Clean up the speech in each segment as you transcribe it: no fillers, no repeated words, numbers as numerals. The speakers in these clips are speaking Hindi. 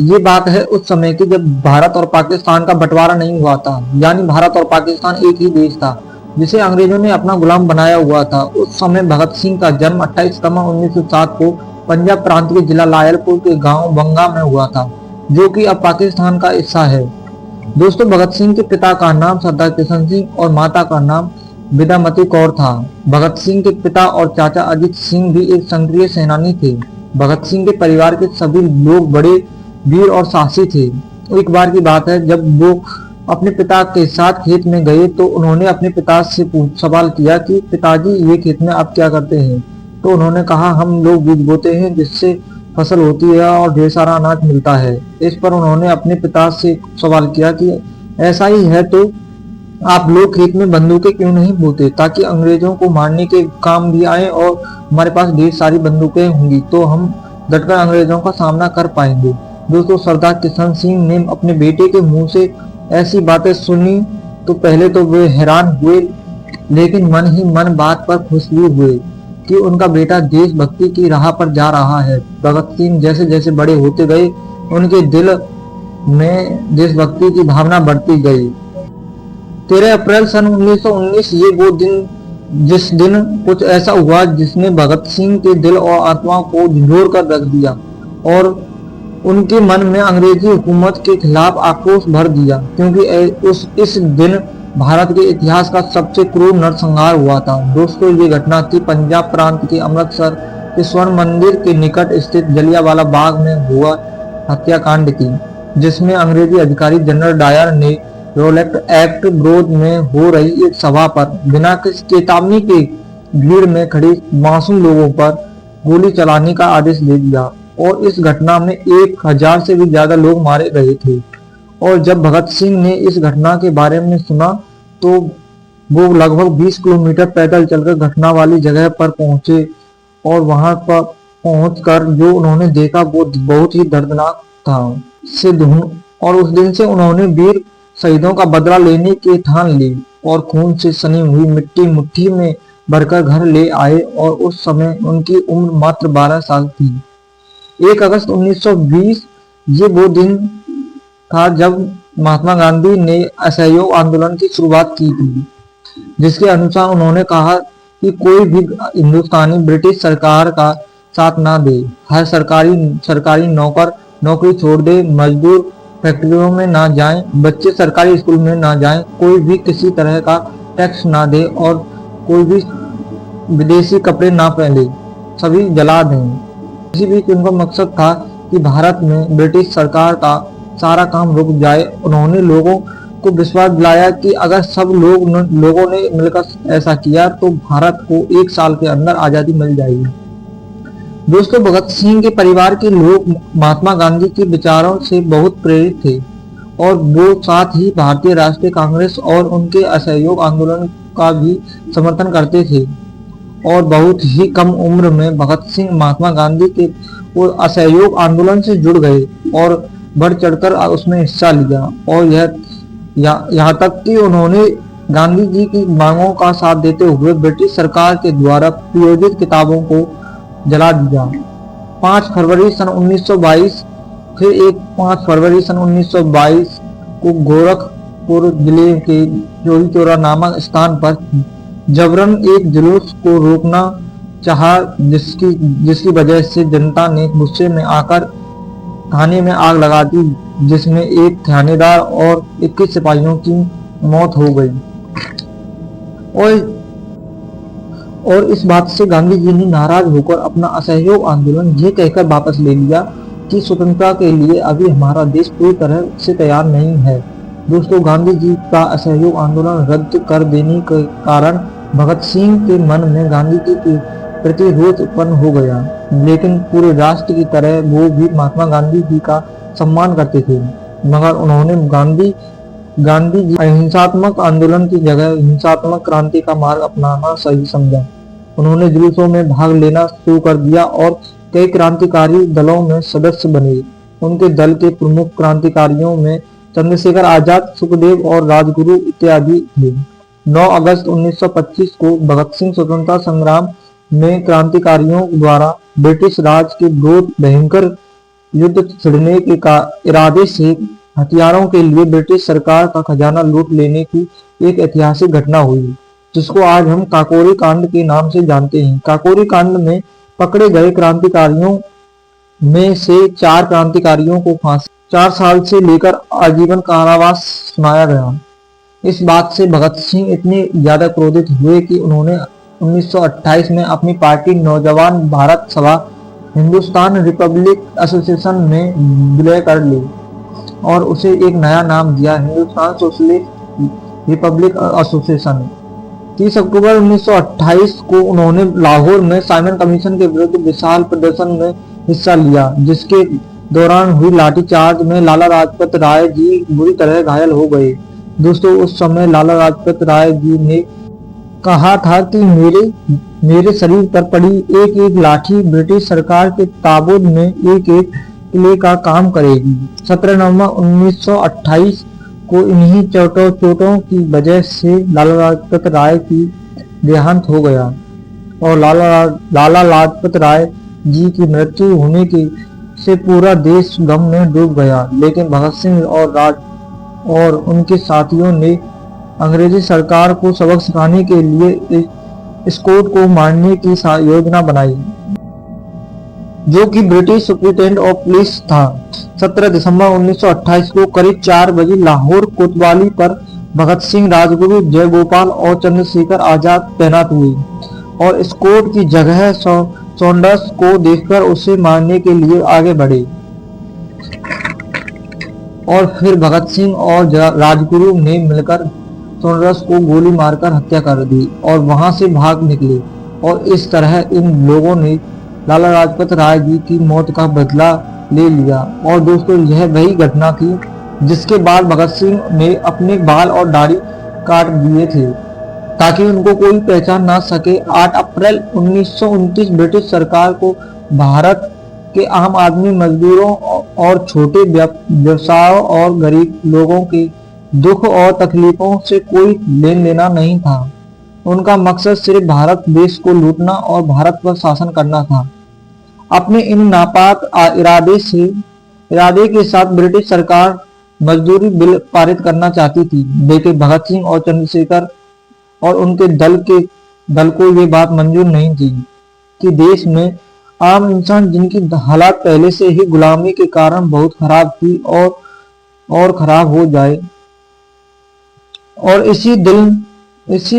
ये बात है उस समय की जब भारत और पाकिस्तान का बंटवारा नहीं हुआ था, यानी भारत और पाकिस्तान एक ही देश था जिसे अंग्रेजों ने अपना गुलाम बनाया हुआ था। उस समय भगत सिंह का जन्म 28 सितंबर 1907 को पंजाब प्रांत के जिला लायलपुर के गांव बंगा में हुआ था, जो कि अब पाकिस्तान का हिस्सा है। दोस्तों, भगत सिंह के पिता का नाम सरदार किशन सिंह और माता का नाम विद्यामती कौर था। भगत सिंह के पिता और चाचा अजीत सिंह भी एक सक्रिय सेनानी थे। भगत सिंह के परिवार के सभी लोग बड़े वीर और साहसी थे। एक बार की बात है, जब वो अपने पिता के साथ खेत में गए तो उन्होंने अपने पिता से सवाल किया कि पिताजी, ये खेत में आप क्या करते हैं? तो उन्होंने कहा, हम लोग बीज बोते हैं जिससे फसल होती है और ढेर सारा अनाज मिलता है। इस पर उन्होंने अपने पिता से सवाल किया कि ऐसा ही है तो आप लोग खेत में बंदूकें क्यों नहीं बोते, ताकि अंग्रेजों को मारने के काम भी आए और हमारे पास ढेर सारी बंदूकें होंगी तो हम डटकर अंग्रेजों का सामना कर पाएंगे। दोस्तों, सरदार किशन सिंह ने अपने बेटे के मुंह से ऐसी बातें सुनी तो पहले तो वे हैरान हुए, लेकिन मन ही मन बात पर खुश भी हुए कि उनका बेटा देशभक्ति की राह पर जा रहा है। भगत सिंह जैसे जैसे बड़े होते गए, उनके दिल में देशभक्ति की भावना बढ़ती गई। 13 अप्रैल सन 1919 ये वो दिन जिस दिन कुछ ऐसा हुआ जिसने भगत सिंह के दिल और आत्मा को झंझोर कर रख दिया और उनके मन में अंग्रेजी हुकूमत के खिलाफ आक्रोश भर दिया, क्योंकि इस दिन भारत के इतिहास का सबसे क्रूर नरसंहार हुआ था। दोस्तों, ये घटना थी पंजाब प्रांत के अमृतसर के स्वर्ण मंदिर के निकट स्थित जलियांवाला बाग में हुआ हत्याकांड की, जिसमें अंग्रेजी अधिकारी जनरल डायर ने रोलेट एक्ट विरोध में हो रही एक सभा पर बिना किसी चेतावनी के भीड़ में खड़े मासूम लोगों पर गोली चलाने का आदेश दे दिया और इस घटना में 1000 से भी ज्यादा लोग मारे गए थे। और जब भगत सिंह ने इस घटना के बारे में सुना तो वो लगभग 20 किलोमीटर पैदल चलकर घटना वाली जगह पर पहुंचे और वहां पर पहुंचकर जो उन्होंने देखा वो बहुत ही दर्दनाक था। और उस दिन से उन्होंने वीर शहीदों का बदला लेने की ठान ली और खून से सनी हुई मिट्टी मुट्ठी में भरकर घर ले आए और उस समय उनकी उम्र मात्र 12 साल थी। 1 अगस्त 1920 ये वो दिन था जब महात्मा गांधी ने असहयोग आंदोलन की शुरुआत की थी, जिसके अनुसार उन्होंने कहा कि कोई भी हिंदुस्तानी ब्रिटिश सरकार का साथ ना दे, हर सरकारी नौकर नौकरी छोड़ दे, मजदूर फैक्ट्रियों में ना जाएं, बच्चे सरकारी स्कूल में ना जाएं, कोई भी किसी तरह का टैक्स ना दे और कोई भी विदेशी कपड़े ना पहने, सभी जला दें। किसी भी उनका मकसद था कि भारत में ब्रिटिश सरकार का सारा काम रुक जाए। उन्होंने लोगों को विश्वास दिलाया कि अगर सब लोगों ने मिलकर ऐसा किया तो भारत को 1 साल के अंदर आजादी मिल जाएगी। दोस्तों, भगत सिंह के परिवार के लोग महात्मा गांधी के विचारों से बहुत प्रेरित थे और वो साथ ही भारतीय राष्ट्रीय कांग्रेस और उनके असहयोग आंदोलन का भी समर्थन करते थे और बहुत ही कम उम्र में भगत सिंह महात्मा गांधी के असहयोग आंदोलन से जुड़ गए और बढ़ चढ़कर उसमें हिस्सा लिया और यहाँ तक कि उन्होंने गांधी जी की मांगों का साथ देते हुए ब्रिटिश सरकार के द्वारा प्रायोजित किताबों को जला दिया। 5 फरवरी सन 1922 को गोरखपुर जिले के चोरी चौरा नामक स्थान पर जबरन एक जुलूस को रोकना चाहा, जिसकी वजह से जनता ने गुस्से में आकर थाने में आग लगा दी, जिसमें एक थानेदार और 21 सिपाहियों की मौत हो गई। और इस बात से गांधी जी ने नाराज होकर अपना असहयोग आंदोलन ये कहकर वापस ले लिया कि स्वतंत्रता के लिए अभी हमारा देश पूरी तरह से तैयार नहीं है। दोस्तों, गांधी जी का असहयोग आंदोलन रद्द कर देने के कारण भगत सिंह के मन में गांधी जी के प्रति रोष उत्पन्न हो गया, लेकिन पूरे राष्ट्र की तरह वो भी महात्मा गांधी जी का सम्मान करते थे। मगर उन्होंने गांधी जी अहिंसात्मक आंदोलन की जगह हिंसात्मक क्रांति का मार्ग अपनाना सही समझा। उन्होंने जुलूसों में भाग लेना शुरू कर दिया और कई क्रांतिकारी दलों में सदस्य बने। उनके दल के प्रमुख क्रांतिकारियों में चंद्रशेखर आजाद, सुखदेव और राजगुरु इत्यादि थे। 9 अगस्त 1925 को भगत सिंह स्वतंत्रता संग्राम में क्रांतिकारियों द्वारा ब्रिटिश राज के विरोध भयंकर युद्ध छिड़ने के इरादे से हथियारों के लिए ब्रिटिश सरकार का खजाना लूट लेने की एक ऐतिहासिक घटना हुई, जिसको आज हम काकोरी कांड के नाम से जानते हैं। काकोरी कांड में पकड़े गए क्रांतिकारियों में से 4 क्रांतिकारियों को फांसी 4 साल से लेकर आजीवन कारावास सुनाया गया। इस बात से भगत सिंह इतने ज्यादा क्रोधित हुए कि उन्होंने 1928 में अपनी पार्टी नौजवान भारत सभा हिंदुस्तान रिपब्लिक एसोसिएशन में विलय कर ली और उसे एक नया नाम दिया, हिंदुस्तान सोशलिस्ट रिपब्लिक एसोसिएशन। 30 अक्टूबर 1928 को उन्होंने लाहौर में साइमन कमीशन के विरुद्ध विशाल प्रदर्शन में हिस्सा लिया, जिसके दौरान हुई लाठीचार्ज में लाला लाजपत राय जी बुरी तरह घायल हो गए। दोस्तों, उस समय लाला लाजपत राय जी ने कहा था कि मेरे शरीर पर पड़ी एक एक लाठी ब्रिटिश सरकार के ताबूत में एक एक किले का काम करेगी। 17 नवंबर 1928 को इन्हीं चोटों की वजह से लाला लाजपत राय की देहांत हो गया और लाला लाजपत राय जी की मृत्यु होने से पूरा देश गम में डूब गया। लेकिन भगत सिंह और उनके साथियों ने अंग्रेजी सरकार को सबक सिखाने के लिए स्कॉट को मारने की योजना बनाई, जो कि ब्रिटिश सुप्रिंटेंडेंट ऑफ पुलिस था। 17 दिसंबर 1928 को करीब 4 बजे लाहौर कोतवाली पर भगत सिंह, राजगुरु, जयगोपाल और चंद्रशेखर आजाद तैनात हुए और स्कॉट की जगह सॉन्डर्स को देखकर उसे मारने के लिए आगे बढ़े और फिर भगत सिंह और राजगुरु ने मिलकर सॉन्डर्स को गोली मारकर हत्या कर दी और वहां से भाग निकले और इस तरह इन लोगों ने लाला लाजपत राय जी की मौत का बदला ले लिया। और दोस्तों, यह वही घटना थी जिसके बाद भगत सिंह ने अपने बाल और दाढ़ी काट दिए थे ताकि उनको कोई पहचान ना सके। 8 अप्रैल 1929 ब्रिटिश सरकार को भारत के आम आदमी, मजदूरों और छोटे व्यवसायों और गरीब लोगों के दुख और तकलीफों से कोई लेन देना नहीं था। उनका मकसद सिर्फ भारत देश को लूटना और भारत पर शासन करना था। अपने इन नापाक इरादे के साथ ब्रिटिश सरकार मजदूरी बिल पारित करना चाहती थी, लेकिन भगत सिंह और चंद्रशेखर और उनके दल को ये बात मंजूर नहीं थी कि देश में आम इंसान, जिनकी हालात पहले से ही गुलामी के कारण बहुत खराब थी, और खराब हो जाए। और इसी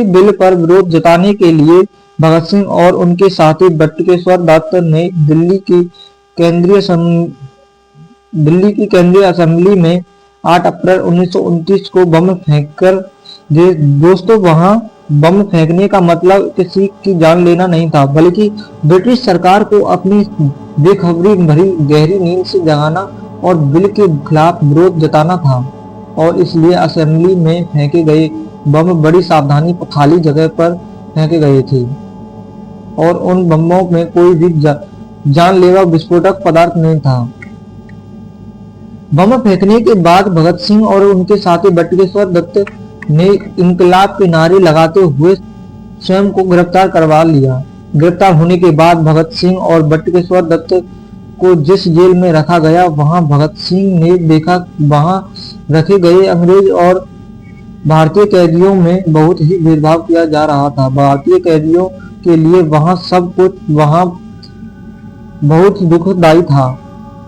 बिल पर विरोध जताने के लिए भगत सिंह और उनके साथी बटुकेश्वर दत्त ने दिल्ली की केंद्रीय असेंबली में 8 अप्रैल 1929 को बम फेंककर दोस्तों, वहां बम फेंकने का मतलब किसी की जान लेना नहीं था, बल्कि ब्रिटिश सरकार को अपनी बेखबरी भरी गहरी नींद से जगाना और बिल के खिलाफ विरोध जताना था। और इसलिए असेंबली में फेंके गए बम बड़ी सावधानी खाली जगह पर फेंके गए थे और उन बमों में कोई भी जानलेवा विस्फोटक पदार्थ नहीं था। बम फेंकने के बाद भगत सिंह और उनके साथी बटुकेश्वर दत्त ने इंकलाब के नारे लगाते हुए स्वयं को गिरफ्तार करवा लिया। गिरफ्तार होने के बाद भगत सिंह और बटुकेश्वर दत्त को जिस जेल में रखा गया, वहां भगत सिंह ने देखा वहां रखे गए अंग्रेज और भारतीय कैदियों में बहुत ही भेदभाव किया जा रहा था। भारतीय कैदियों के लिए वहां सब कुछ बहुत दुखदायी था।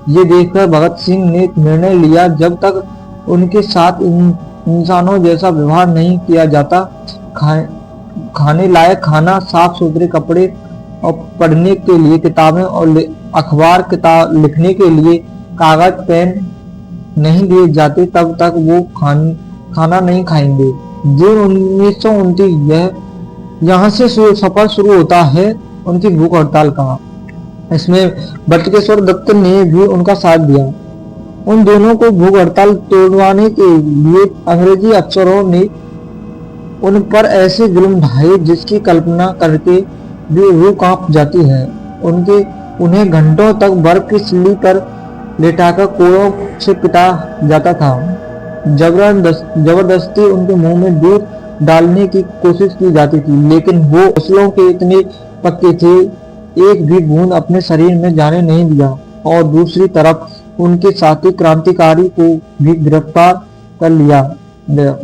ये देखकर भगत सिंह ने निर्णय लिया, जब तक उनके साथ इंसानों जैसा व्यवहार नहीं किया जाता, खाने लायक खाना, साफ सुथरे कपड़े और पढ़ने के लिए किताबें और अखबार लिखने के लिए कागज पेन नहीं दिए जाते, तब तक वो खाना नहीं खाएंगे। जून 1929 यहाँ से सफर शुरू होता है उनकी भूख हड़ताल का। इसमें बटुकेश्वर दत्त ने भी उनका साथ दिया। उन दोनों को भूख हड़ताल तोड़वाने के लिए अंग्रेजी अफसरों ने उन पर ऐसे जुल्म ढाए जिसकी कल्पना करके भी रूह कांप जाती है। उन्हें घंटों तक बर्फ की सिल्ली पर लेटाकर कोड़ों से पिटा जाता था। जबरदस्ती उनके मुंह में दूध डालने की कोशिश की जाती थी, लेकिन वो हौसलों के इतने पक्के थे, एक भी बूंद अपने शरीर में जाने नहीं दिया। और दूसरी तरफ उनके साथी क्रांतिकारी को भी गिरफ्तार कर लिया गया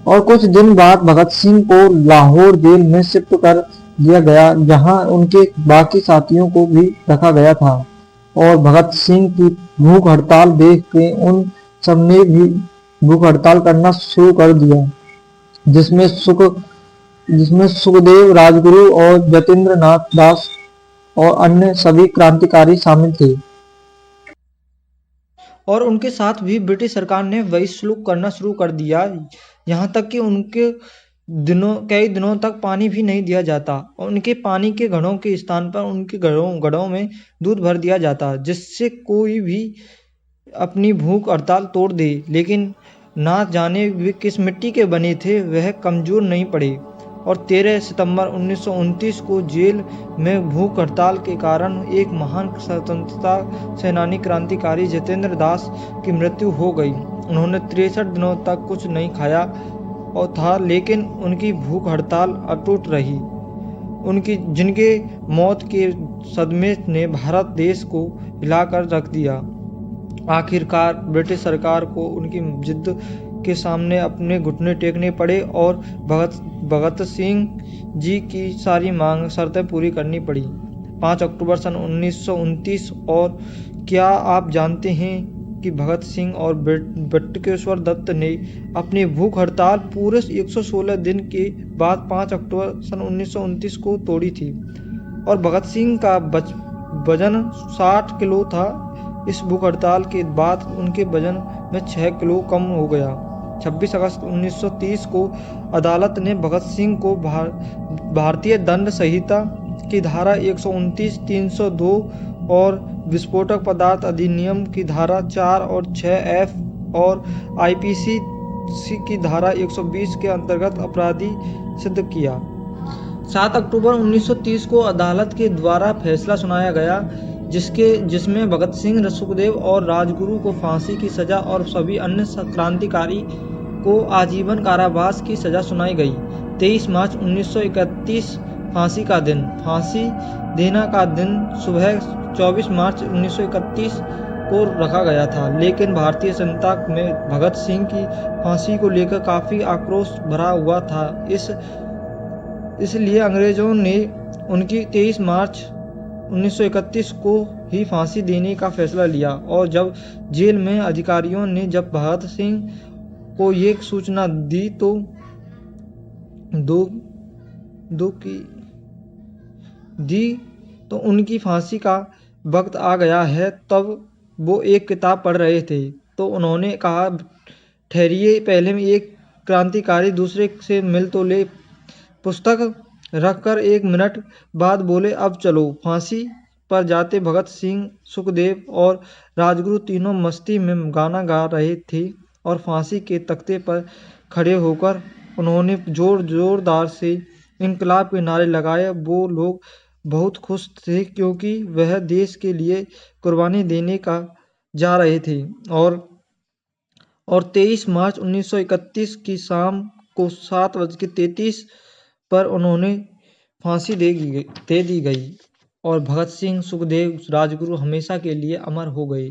और कुछ दिन बाद भगत सिंह को लाहौर जेल में शिफ्ट कर दिया गया, जहां उनके बाकी साथियों को भी रखा गया था। और भगत सिंह की भूख हड़ताल देख के उन सबने भी भूख हड़ताल करना शुरू कर दिया, जिसमें सुख जिसमें सुखदेव, राजगुरु और जतेंद्र नाथ दास और अन्य सभी क्रांतिकारी शामिल थे। और उनके साथ भी ब्रिटिश सरकार ने वही सलूक करना शुरू कर दिया, यहाँ तक कि उनके कई दिनों तक पानी भी नहीं दिया जाता और उनके पानी के घड़ों के स्थान पर उनके घड़ों में दूध भर दिया जाता, जिससे कोई भी अपनी भूख हड़ताल तोड़ दे। लेकिन ना जाने वे किस मिट्टी के बने थे, वह कमज़ोर नहीं पड़े और 13 सितंबर 1929 को जेल में भूख हड़ताल के कारण एक महान स्वतंत्रता सेनानी क्रांतिकारी जतेंद्र दास की मृत्यु हो गई। उन्होंने 63 दिनों तक कुछ नहीं खाया और था, लेकिन उनकी भूख हड़ताल अटूट रही। जिनके मौत के सदमे ने भारत देश को हिलाकर रख दिया। आखिरकार ब्रिटिश सरकार को उनकी जिद के सामने अपने घुटने टेकने पड़े और भगत सिंह जी की सारी शर्तें पूरी करनी पड़ी। 5 अक्टूबर सन 1929। और क्या आप जानते हैं कि भगत सिंह और बटुकेश्वर दत्त ने अपनी भूख हड़ताल पूरे 116 दिन के बाद 5 अक्टूबर सन 1929 को तोड़ी थी और भगत सिंह का वजन 60 किलो था। इस भूख हड़ताल के बाद उनके वजन में 6 किलो कम हो गया। 26 अगस्त 1930 को अदालत ने भगत सिंह को भारतीय दंड संहिता की धारा 129, 302 और विस्फोटक पदार्थ अधिनियम की धारा 4 और 6F और IPC की धारा 120 के अंतर्गत अपराधी सिद्ध किया। 7 अक्टूबर 1930 को अदालत के द्वारा फैसला सुनाया गया, जिसमें भगत सिंह, सुखदेव और राजगुरु को फांसी की सजा और सभी अन्य क्रांतिकारी को आजीवन कारावास की सजा सुनाई गई। 23 मार्च 1931 फांसी का दिन। फांसी देना का दिन सुबह 24 मार्च 1931 को रखा गया था, लेकिन भारतीय जनता में भगत सिंह की फांसी को लेकर काफी आक्रोश भरा हुआ था। इसलिए अंग्रेजों ने उनकी 23 मार्च 1931 को ही फांसी देने का फैसला लिया। और जब जेल में अधिकारियों ने जब भगत सिंह को ये सूचना दी तो उनकी फांसी का वक्त आ गया है, तब वो एक किताब पढ़ रहे थे तो उन्होंने कहा, ठहरिए, पहले एक क्रांतिकारी दूसरे से मिल तो ले। पुस्तक रखकर 1 मिनट बाद बोले, अब चलो। फांसी पर जाते भगत सिंह, सुखदेव और राजगुरु तीनों मस्ती में गाना गा रहे थे और फांसी के तख्ते पर खड़े होकर उन्होंने जोरदार से इंकलाब के नारे लगाए। वो लोग बहुत खुश थे क्योंकि वह देश के लिए कुर्बानी देने का जा रहे थे। और 23 मार्च 1931 की शाम को 7:33 पर उन्होंने फांसी दे दी गई और भगत सिंह, सुखदेव, राजगुरु हमेशा के लिए अमर हो गए।